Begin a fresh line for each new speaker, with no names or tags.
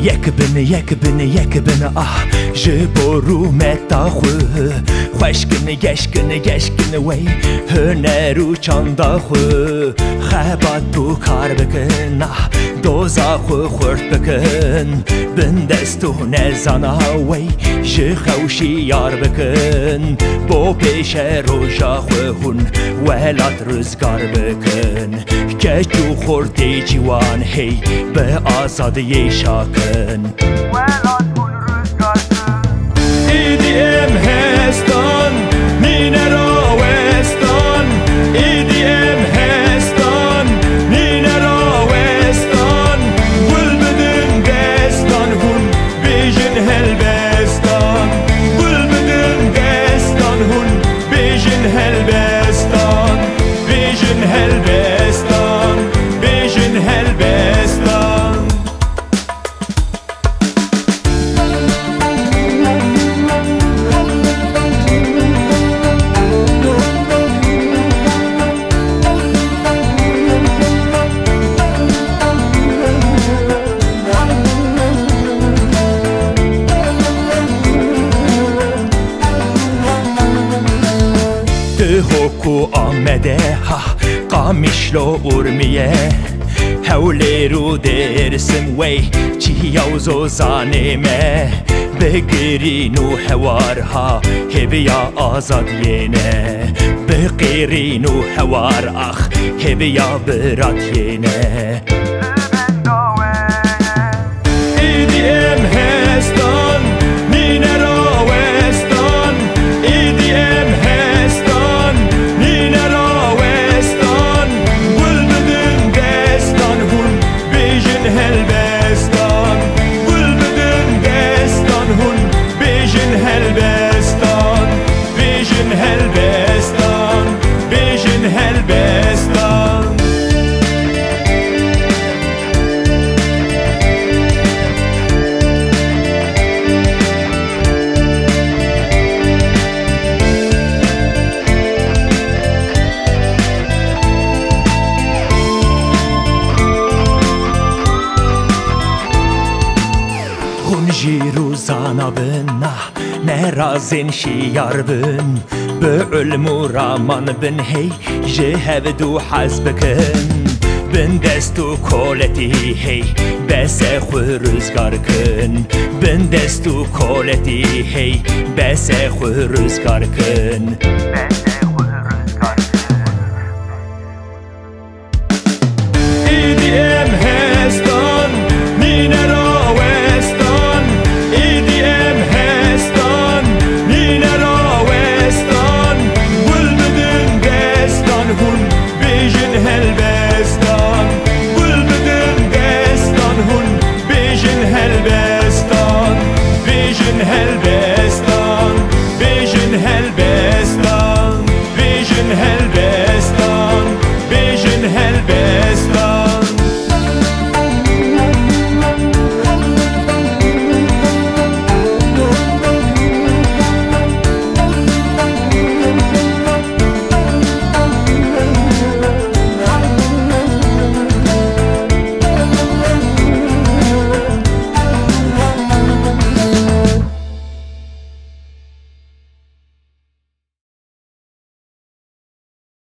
یک بن جبرو متا خو خوشگن گشگن وی هنرو چاندا خو خبات بو کار بکن دوزا خو خورد بکن بندستو نزانا وی جخوشی یار بکن بو پیش روژا خو هون ولات روزگار بکن گشتو خورده جوان هی به آزادی شاکن ولات هون روزگار کن ایدیم هستان مینه را وستان ایدیم هستان مینه را وستان گل بدن دستان هون بیجن هلبستان گل بدن دستان هون بیجن هلبستان بیجن هلبستان بیجن هلبستان هوکو آمده ها قامیشلو ارمیه حولی رو درسم وی چیوزو زانمه بگیرین و هوارها هبیا آزادینه بگیرین و هوار اخ هبیا براتینه ایدیم هستان مینه را وستان ایدیم هستان مینه را وستان گل بدن دستان هون بیجن هلبستان گل بدن دستان هون بیجن هلبستان بیجن هلبستان بیجن هلبستان جیرو زانا بن نرازن شیار بن به علم و رامان بن هی جهب دو حزب کن بن دستو کولتی هی بس خو روزگار کن بن دستو کولتی هی بس خو روزگار کن